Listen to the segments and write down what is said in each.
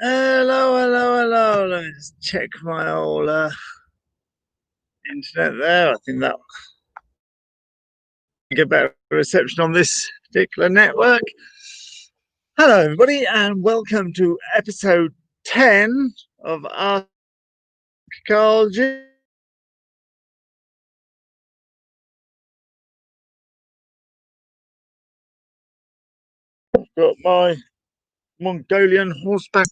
Hello. Let me just check my old internet there. I think that will get better reception on this particular network. Hello, everybody, and welcome to episode 10 of Ask Karl G. Got my Mongolian horseback.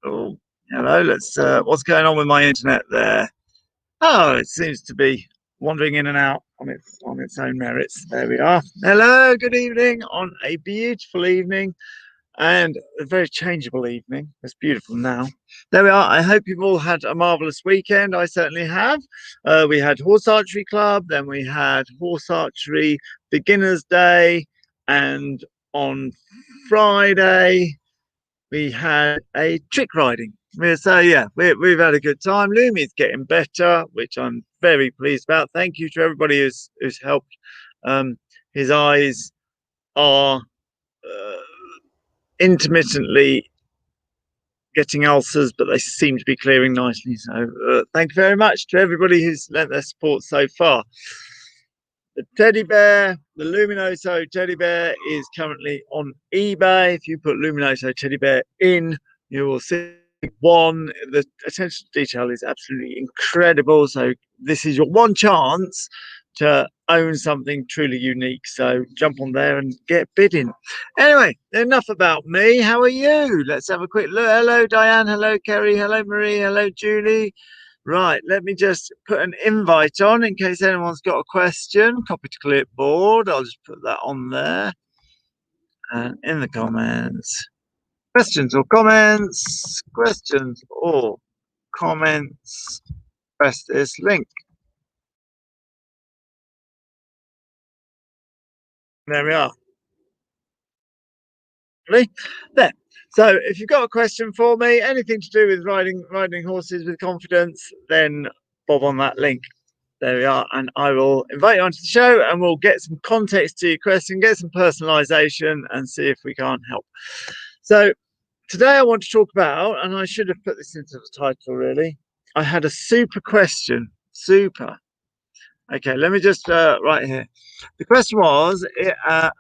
Oh, hello. What's going on with my internet there? Oh, it seems to be wandering in and out on its own merits. There we are. Hello, good evening on a beautiful evening and a very changeable evening. It's beautiful now. There we are. I hope you've all had a marvelous weekend. I certainly have. We had Horse Archery Club, then we had Horse Archery Beginners Day, and on Friday we had a trick riding. So yeah, we've had a good time. Lumi's getting better, which I'm very pleased about. Thank you to everybody who's helped. His eyes are intermittently getting ulcers, but they seem to be clearing nicely. So thank you very much to everybody who's lent their support so far. The teddy bear, the Luminoso teddy bear, is currently on eBay. If you put Luminoso teddy bear in, you will see one. The attention to detail is absolutely incredible. So this is your one chance to own something truly unique. So jump on there and get bidding. Anyway, enough about me. How are you? Let's have a quick look. Hello, Diane. Hello, Kerry. Hello, Marie. Hello, Julie. Right, let me just put an invite on in case anyone's got a question. Copy to clipboard. I'll just put that on there. And in the comments. Questions or comments? Questions or comments? Press this link. There we are. There. So if you've got a question for me, anything to do with riding horses with confidence, then bob on that link. There we are, and I will invite you onto the show and we'll get some context to your question, get some personalization, and see if we can't help. So today I want to talk about, and I should have put this into the title really, I had a super question. Super. Okay, let me just right here. The question was,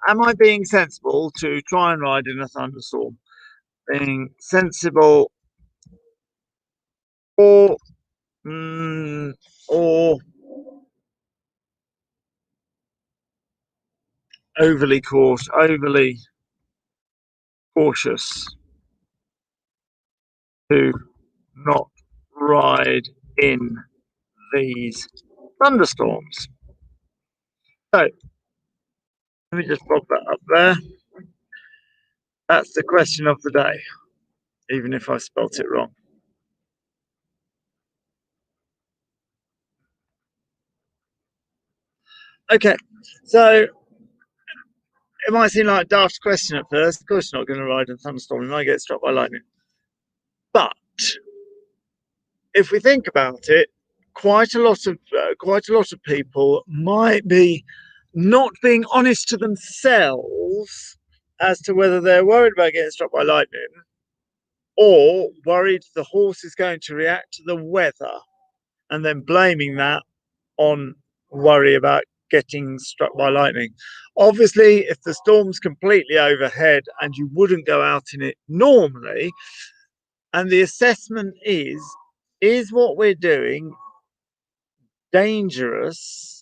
am I being sensible to try and ride in a thunderstorm? Being sensible or or overly cautious to not ride in these thunderstorms. So let me just pop that up there. That's the question of the day, even if I spelt it wrong. Okay, so it might seem like a daft question at first. Of course, you're not going to ride in a thunderstorm. You might get struck by lightning. But if we think about it, quite a lot of people might be not being honest to themselves as to whether they're worried about getting struck by lightning or worried the horse is going to react to the weather and then blaming that on worry about getting struck by lightning. Obviously, if the storm's completely overhead and you wouldn't go out in it normally, and the assessment is what we're doing dangerous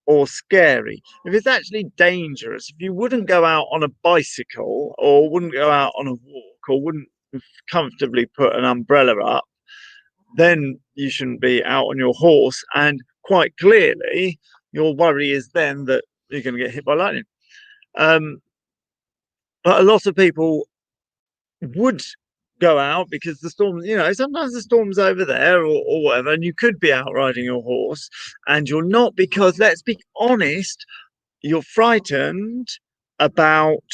or scary? If it's actually dangerous, if you wouldn't go out on a bicycle or wouldn't go out on a walk or wouldn't comfortably put an umbrella up, then you shouldn't be out on your horse. And quite clearly, your worry is then that you're going to get hit by lightning. But a lot of people would go out because the storm, sometimes the storm's over there or whatever, and you could be out riding your horse and you're not because, let's be honest, you're frightened about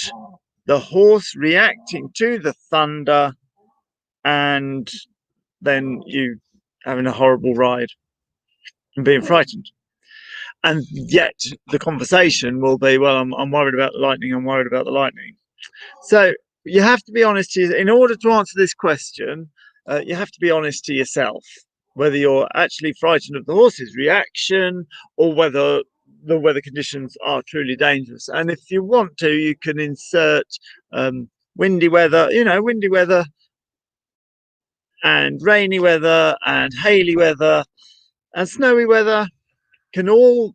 the horse reacting to the thunder and then you having a horrible ride and being frightened. And yet the conversation will be, well, I'm worried about the lightning. I'm worried about the lightning. So you have to be honest to you, in order to answer this question. You have to be honest to yourself, whether you're actually frightened of the horse's reaction or whether the weather conditions are truly dangerous. And if you want to, you can insert windy weather, windy weather and rainy weather and haily weather and snowy weather can all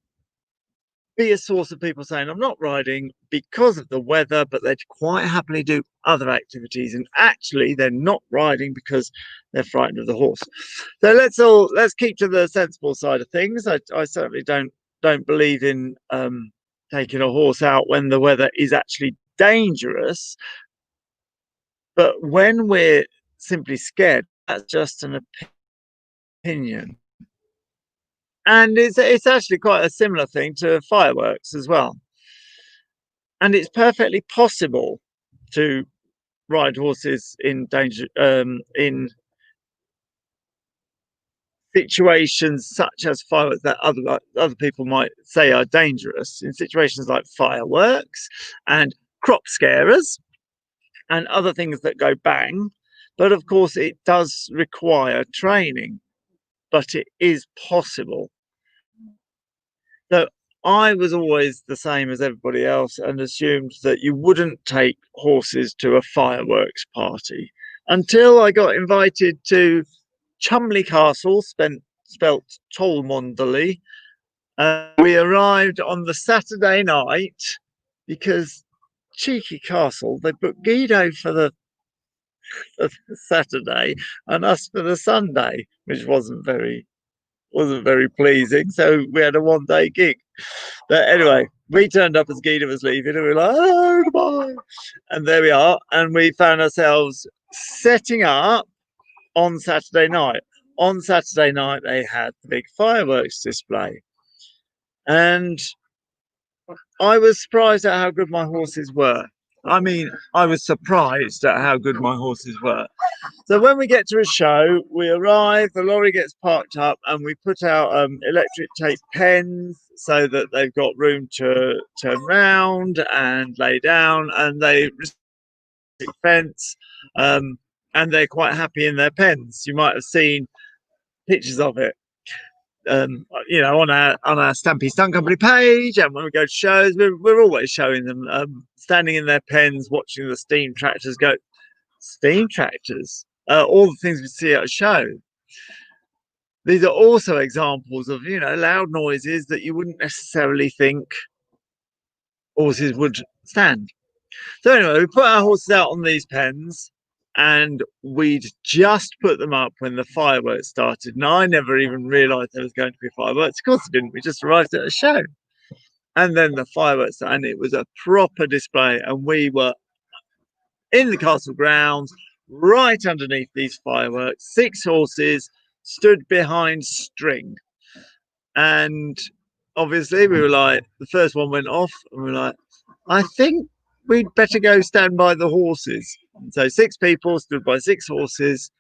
be a source of people saying, I'm not riding because of the weather, but they'd quite happily do other activities. And actually, they're not riding because they're frightened of the horse. So let's keep to the sensible side of things. I certainly don't believe in taking a horse out when the weather is actually dangerous. But when we're simply scared, that's just an opinion. And it's actually quite a similar thing to fireworks as well. And it's perfectly possible to ride horses in danger in situations such as fireworks that other people might say are dangerous, in situations like fireworks and crop scarers and other things that go bang. But of course, it does require training, but it is possible. So I was always the same as everybody else and assumed that you wouldn't take horses to a fireworks party until I got invited to Chumley Castle, spelt Tolmondley. We arrived on the Saturday night because cheeky castle, they booked Guido for the Saturday and us for the Sunday, which wasn't very pleasing. So we had a 1-day gig. But anyway, we turned up as Guido was leaving and we were like, oh, goodbye. And there we are. And we found ourselves setting up on Saturday night. On Saturday night, they had the big fireworks display. And I was surprised at how good my horses were. I mean, I was surprised at how good my horses were. So when we get to a show, we arrive, the lorry gets parked up, and we put out electric tape pens so that they've got room to turn round and lay down, and they fence, and they're quite happy in their pens. You might have seen pictures of it, on our Stampede Stunt Company page, and when we go to shows, we're always showing them standing in their pens, watching the steam tractors go. Steam tractors, all the things we see at a show. These are also examples of loud noises that you wouldn't necessarily think horses would stand. So anyway, we put our horses out on these pens, and we'd just put them up when the fireworks started. And I never even realised there was going to be fireworks. Of course I didn't. We just arrived at a show. And then the fireworks, and it was a proper display. And we were in the castle grounds, right underneath these fireworks. 6 horses stood behind string. And obviously we were like, the first one went off, and we were like, I think we'd better go stand by the horses. And so 6 people stood by 6 horses,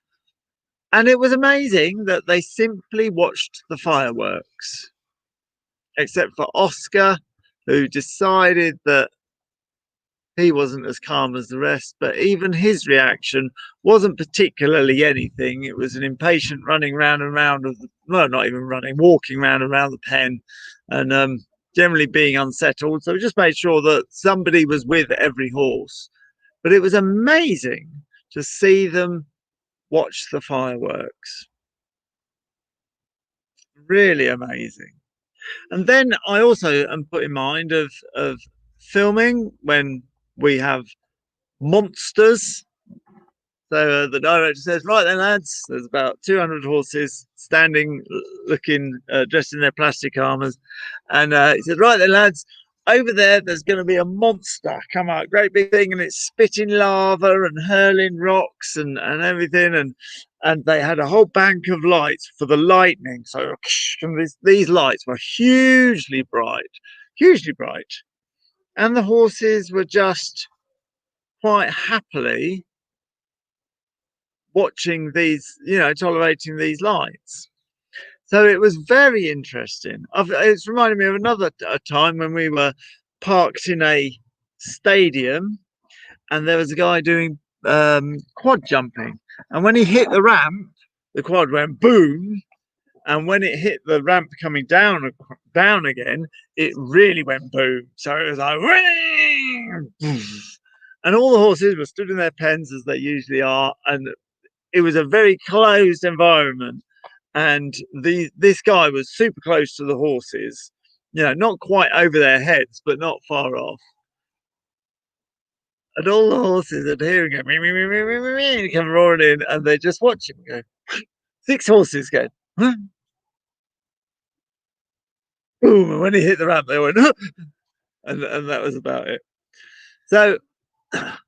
and it was amazing that they simply watched the fireworks, except for Oscar, who decided that he wasn't as calm as the rest, but even his reaction wasn't particularly anything. It was an impatient running round and round not even running, walking round and round the pen, and generally being unsettled. So we just made sure that somebody was with every horse. But it was amazing to see them watch the fireworks. Really amazing. And then I also am put in mind of filming when we have monsters. So the director says, right then lads, there's about 200 horses standing, looking, dressed in their plastic armours. And he says, right then lads, over there's going to be a monster come out, great big thing, and it's spitting lava and hurling rocks and everything. And they had a whole bank of lights for the lightning. So these lights were hugely bright. And the horses were just quite happily watching these, tolerating these lights. So it was very interesting. It's reminded me of another time when we were parked in a stadium, and there was a guy doing quad jumping, and when he hit the ramp, the quad went boom, and when it hit the ramp coming down again, it really went boom. So it was like, and all the horses were stood in their pens as they usually are, and it was a very closed environment. And this guy was super close to the horses, not quite over their heads, but not far off. And all the horses are hearing him, come roaring in, and they just watch him go. 6 horses go, huh? Boom! And when he hit the ramp, they went, huh? And that was about it. So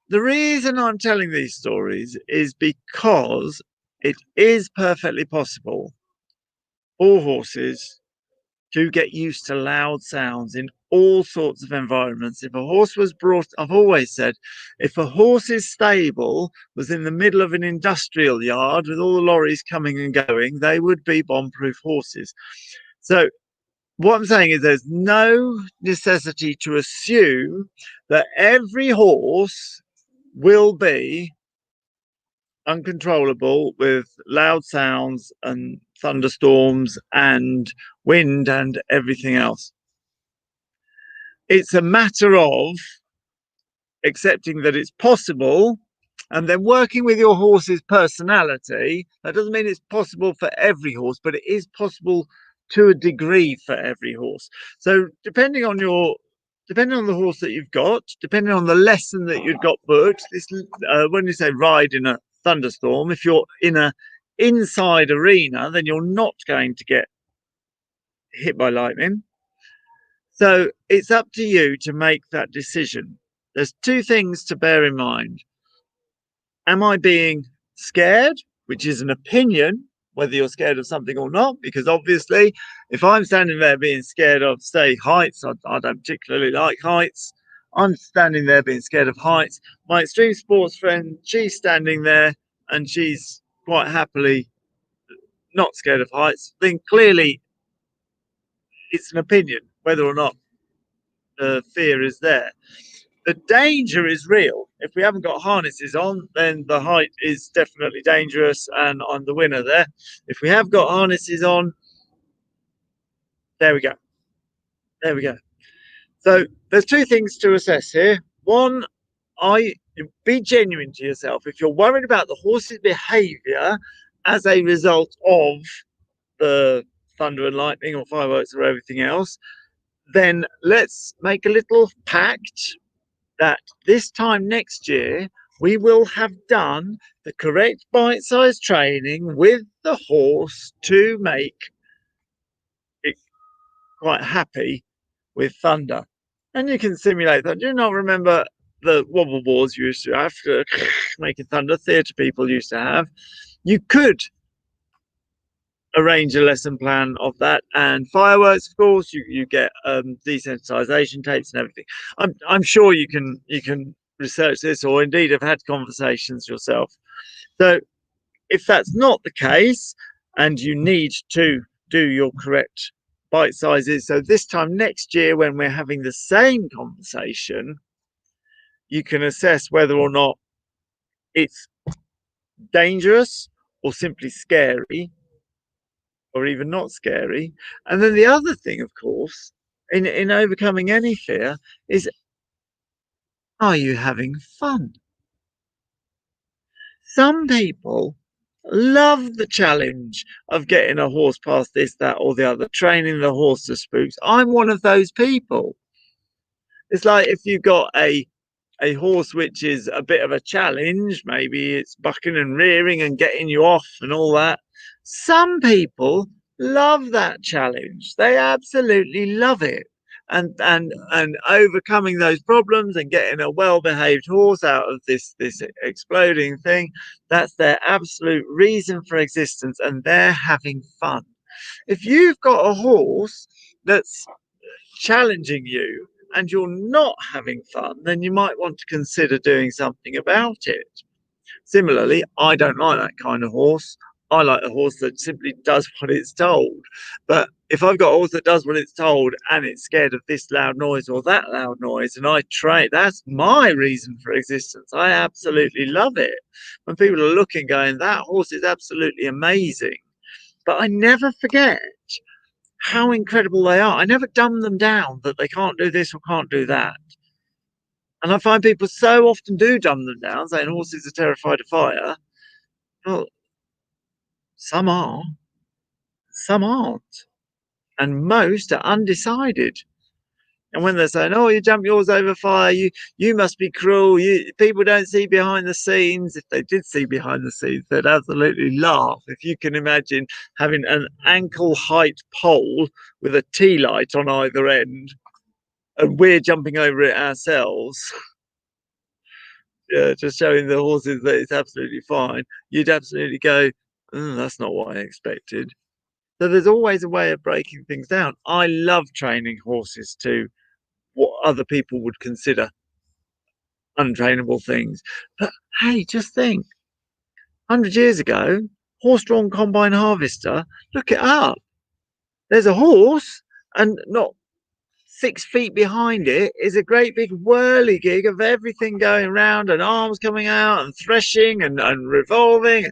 the reason I'm telling these stories is because it is perfectly possible for horses to get used to loud sounds in all sorts of environments. If a horse was brought, I've always said, if a horse's stable was in the middle of an industrial yard with all the lorries coming and going, they would be bomb-proof horses. So what I'm saying is there's no necessity to assume that every horse will be uncontrollable with loud sounds and thunderstorms and wind and everything else. It's a matter of accepting that it's possible and then working with your horse's personality. That doesn't mean it's possible for every horse, but it is possible to a degree for every horse. So depending on the horse that you've got, depending on the lesson that you've got booked, when you say ride in a thunderstorm, if you're in a inside arena, then you're not going to get hit by lightning. So it's up to you to make that decision. There's 2 things to bear in mind. Am I being scared, which is an opinion, whether you're scared of something or not? Because obviously, if I'm standing there being scared of, say, heights, I don't particularly like heights. I'm standing there being scared of heights. My extreme sports friend, she's standing there and she's quite happily not scared of heights. Then clearly it's an opinion whether or not the fear is there. The danger is real. If we haven't got harnesses on, then the height is definitely dangerous, and I'm the winner there. If we have got harnesses on, there we go. There we go. So there's 2 things to assess here. One, be genuine to yourself. If you're worried about the horse's behaviour as a result of the thunder and lightning or fireworks or everything else, then let's make a little pact that this time next year we will have done the correct bite-sized training with the horse to make it quite happy with thunder. And you can simulate that. Do you not remember the wobble boards you used to have to making thunder? Theatre people used to have. You could arrange a lesson plan of that, and fireworks, of course. You get desensitization tapes and everything. I'm sure you can research this, or indeed have had conversations yourself. So if that's not the case and you need to do your correct bite sizes, so this time next year when we're having the same conversation, you can assess whether or not it's dangerous or simply scary, or even not scary. And then the other thing, of course, in overcoming any fear is, are you having fun? Some people love the challenge of getting a horse past this, that, or the other, training the horse to spooks. I'm one of those people. It's like if you've got a horse which is a bit of a challenge, maybe it's bucking and rearing and getting you off and all that. Some people love that challenge. They absolutely love it. And overcoming those problems and getting a well-behaved horse out of this exploding thing, that's their absolute reason for existence, and they're having fun. If you've got a horse that's challenging you and you're not having fun, then you might want to consider doing something about it. Similarly, I don't like that kind of horse. I like a horse that simply does what it's told. But if I've got a horse that does what it's told and it's scared of this loud noise or that loud noise, and I train, that's my reason for existence. I absolutely love it. When people are looking, going, that horse is absolutely amazing. But I never forget how incredible they are. I never dumb them down that they can't do this or can't do that. And I find people so often do dumb them down, saying horses are terrified of fire. Well, some are, some aren't. And most are undecided. And when they're saying, "Oh, you jump yours over fire, you must be cruel. People don't see behind the scenes." If they did see behind the scenes, they'd absolutely laugh. If you can imagine having an ankle height pole with a tea light on either end, and we're jumping over it ourselves, yeah, just showing the horses that it's absolutely fine, you'd absolutely go, "That's not what I expected." So there's always a way of breaking things down. I love training horses to what other people would consider untrainable things. But hey, just think, 100 years ago, horse-drawn combine harvester, look it up. There's a horse, and not 6 feet behind it is a great big whirligig of everything going around and arms coming out and threshing and revolving.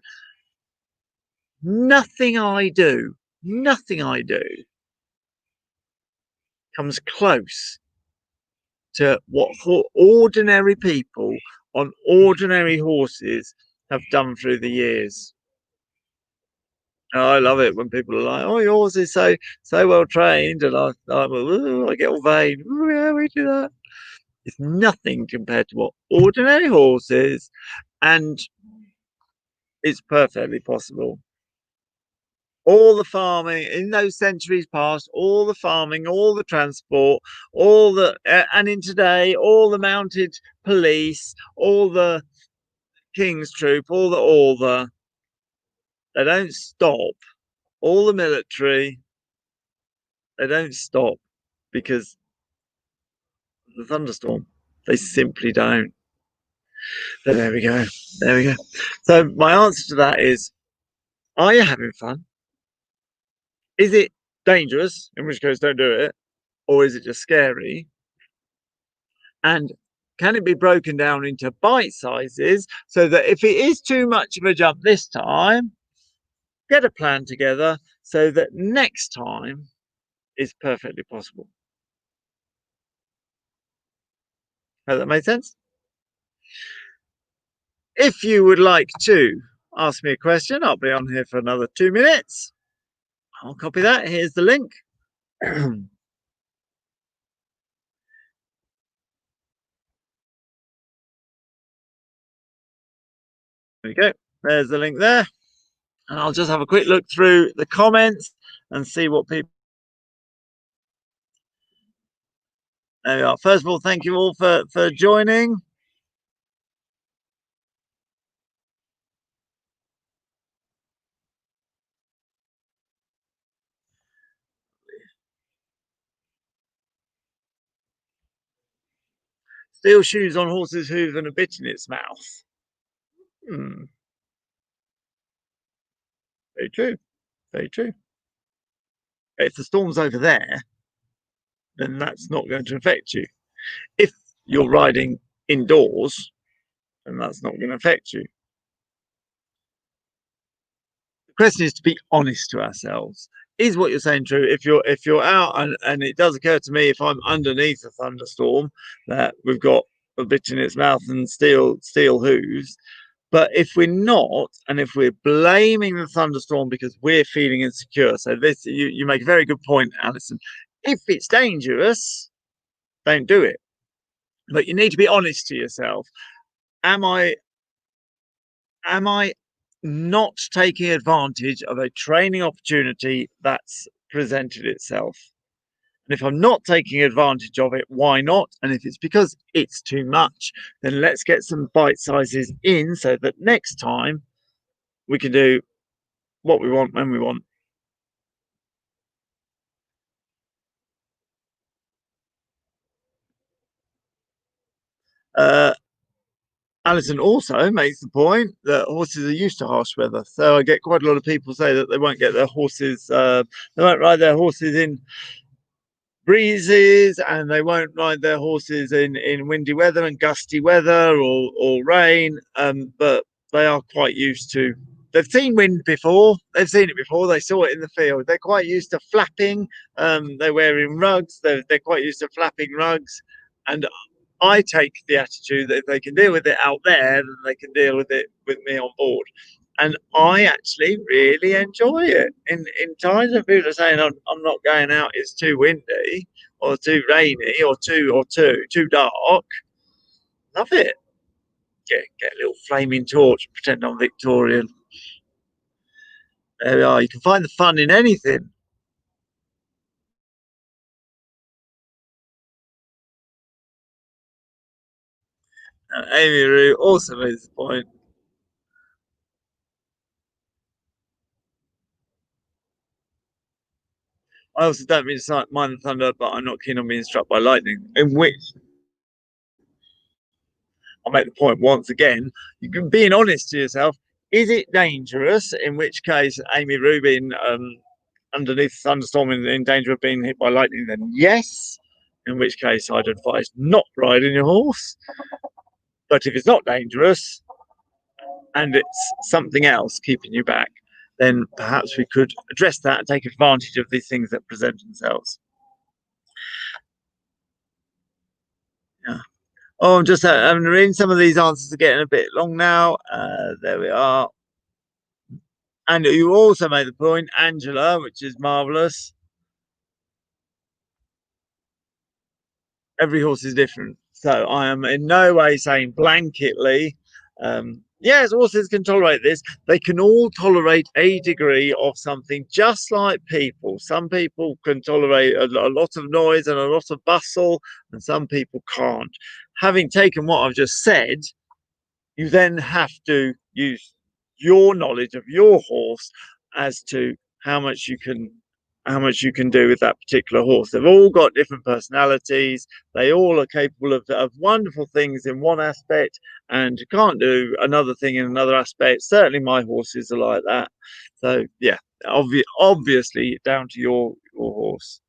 Nothing I do comes close to what ordinary people on ordinary horses have done through the years. I love it when people are like, "Oh, your horse is so well trained," and I get all vain. "Oh, yeah, we do that." It's nothing compared to what ordinary horses, and it's perfectly possible. All the farming in those centuries past, all the farming, all the transport, all the and in today, all the mounted police, all the king's troop, all the they don't stop. All the military, they don't stop because of the thunderstorm. They simply don't. But there we go. There we go. So my answer to that is: are you having fun? Is it dangerous? In which case, don't do it. Or is it just scary? And can it be broken down into bite sizes so that if it is too much of a jump this time, get a plan together so that next time is perfectly possible? Has that made sense? If you would like to ask me a question, I'll be on here for another 2 minutes. I'll copy that. Here's the link. There we go. There's the link there. And I'll just have a quick look through the comments and see what people. There we are. First of all, thank you all for joining. Steel shoes on horse's hoof and a bit in its mouth. Hmm. Very true. Very true. If the storm's over there, then that's not going to affect you. If you're riding indoors, then that's not going to affect you. The question is to be honest to ourselves. Is what you're saying true? If you're out and it does occur to me if I'm underneath a thunderstorm that we've got a bit in its mouth and steel hooves. But if we're not, and if we're blaming the thunderstorm because we're feeling insecure, so this you make a very good point, Alison. If it's dangerous, don't do it. But you need to be honest to yourself. Am I am I not taking advantage of a training opportunity that's presented itself? And if I'm not taking advantage of it, why not? And if it's because it's too much, then let's get some bite sizes in so that next time we can do what we want when we want. Uh, Alison also makes the point that horses are used to harsh weather. So I get quite a lot of people say that they won't get their horses, they won't ride their horses in breezes, and they won't ride their horses in windy weather and gusty weather or rain. But they are quite used to. They've seen wind before. They've seen it before. They saw it in the field. They're quite used to flapping. They're wearing rugs. They're quite used to flapping rugs. And I take the attitude that if they can deal with it out there, then they can deal with it with me on board. And I actually really enjoy it. In times when people are saying I'm not going out, it's too windy or too rainy or too dark, love it. Get a little flaming torch, pretend I'm Victorian. There we are. You can find the fun in anything. Amy Roo also makes the point. I also don't mean to mind the thunder, but I'm not keen on being struck by lightning. In which I'll make the point once again. You can being honest to yourself. Is it dangerous? In which case, Amy Rubin underneath the thunderstorm in danger of being hit by lightning, then yes. In which case, I'd advise not riding your horse. But if it's not dangerous and it's something else keeping you back, then perhaps we could address that and take advantage of these things that present themselves. Yeah. Oh, I'm just I'm reading some of these answers are getting a bit long now. There we are. And you also made the point, Angela, which is marvelous. Every horse is different. So I am in no way saying blanketly, yes, horses can tolerate this. They can all tolerate a degree of something, just like people. Some people can tolerate a lot of noise and a lot of bustle, and some people can't. Having taken what I've just said, you then have to use your knowledge of your horse as to how much you can do with that particular horse. They've all got different personalities. They all are capable of wonderful things in one aspect and can't do another thing in another aspect. Certainly my horses are like that. So yeah, obviously down to your horse.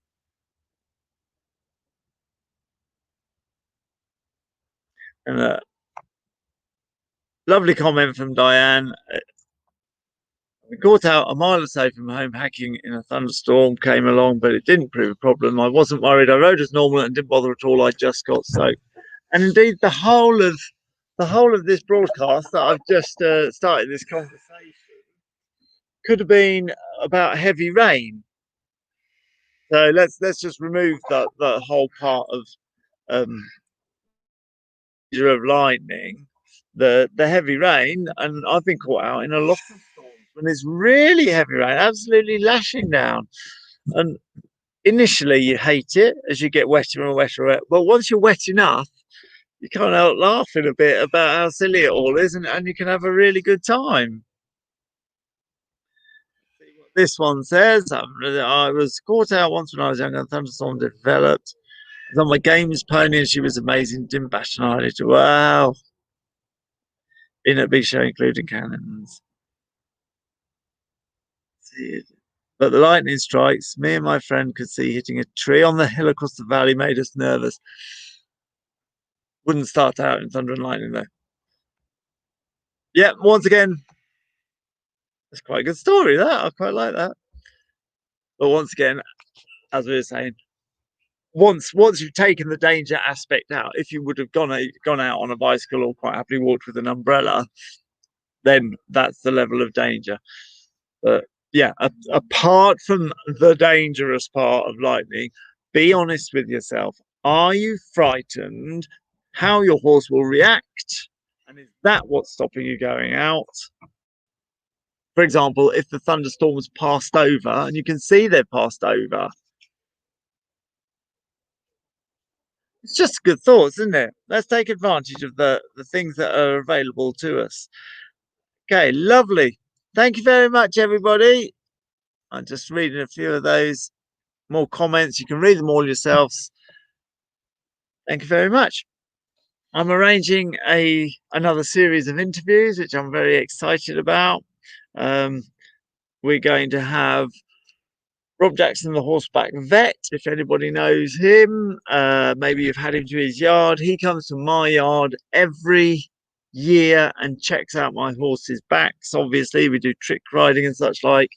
And a lovely comment from Diane. We caught out a mile or so from home hacking in a thunderstorm, came along, but it didn't prove a problem. I wasn't worried. I rode as normal and didn't bother at all. I just got soaked. And indeed, the whole of this broadcast that I've just started this conversation could have been about heavy rain. So let's just remove the whole part of um, of lightning, the heavy rain, and I've been caught out in a lot of storms when it's really heavy rain, absolutely lashing down. And initially you hate it as you get wetter and wetter, but once you're wet enough, you can't help laughing a bit about how silly it all is, and you can have a really good time. This one says, I was caught out once when I was young and thunderstorm developed. I was on my games pony and she was amazing, didn't bash an eyelid. Wow. In a big show, including cannons. But the lightning strikes, me and my friend could see hitting a tree on the hill across the valley made us nervous. Wouldn't start out in thunder and lightning though. Yeah, once again, it's quite a good story, that. I quite like that. But once again, as we were saying, once you've taken the danger aspect out, if you would have gone out on a bicycle or quite happily walked with an umbrella, then that's the level of danger. But yeah, apart from the dangerous part of lightning, be honest with yourself. Are you frightened how your horse will react? And is that what's stopping you going out? For example, if the thunderstorm's passed over and you can see they're passed over, it's just good thoughts, isn't it? Let's take advantage of the things that are available to us. Okay, lovely. Thank you very much, everybody. I'm just reading a few of those more comments. You can read them all yourselves. Thank you very much. I'm arranging another series of interviews, which I'm very excited about. We're going to have Rob Jackson, the horseback vet. If anybody knows him, maybe you've had him to his yard. He comes to my yard every year and checks out my horses' backs. Obviously, we do trick riding and such like,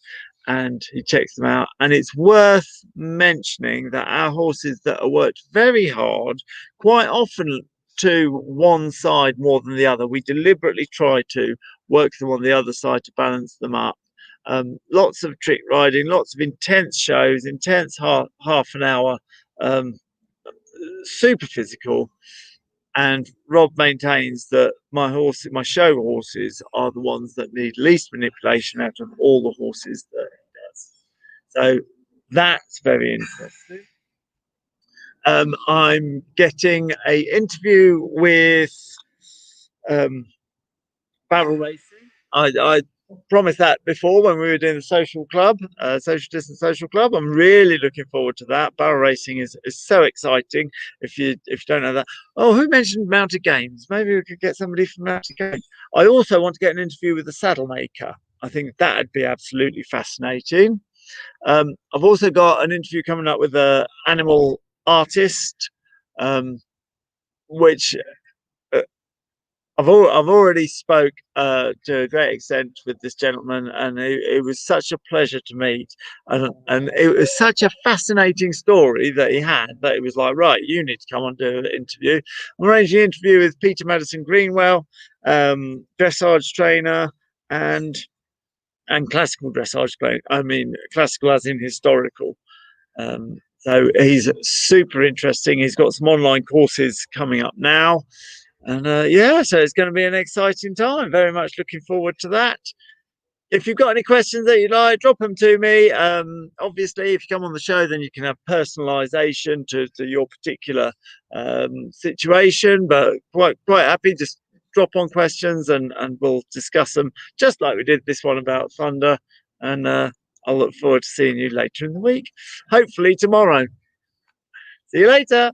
and he checks them out. And it's worth mentioning that our horses that are worked very hard, quite often to one side more than the other. We deliberately try to work them on the other side to balance them up. Lots of trick riding, lots of intense shows, intense half an hour, super physical. And Rob maintains that my show horses are the ones that need least manipulation out of all the horses that he does. So that's very interesting. I'm getting a interview with barrel racing. I promised that before when we were doing the social club, social distance social club. I'm really looking forward to that. Barrel racing is so exciting. If you don't know that, oh, who mentioned mounted games? Maybe we could get somebody from mounted games. I also want to get an interview with the saddle maker. I think that'd be absolutely fascinating. I've also got an interview coming up with an animal artist, which I've already spoke to a great extent with this gentleman, and it was such a pleasure to meet, and it was such a fascinating story that he had that it was like, right, you need to come and do an interview. I'm arranging an interview with Peter Madison Greenwell, dressage trainer and classical dressage trainer. I mean, classical as in historical. So he's super interesting. He's got some online courses coming up now. And yeah, so it's going to be an exciting time. Very much looking forward to that. If you've got any questions that you'd like, drop them to me. Obviously, if you come on the show, then you can have personalisation to your particular situation. But quite happy, just drop on questions and we'll discuss them, just like we did this one about Thunder. And I'll look forward to seeing you later in the week, hopefully tomorrow. See you later.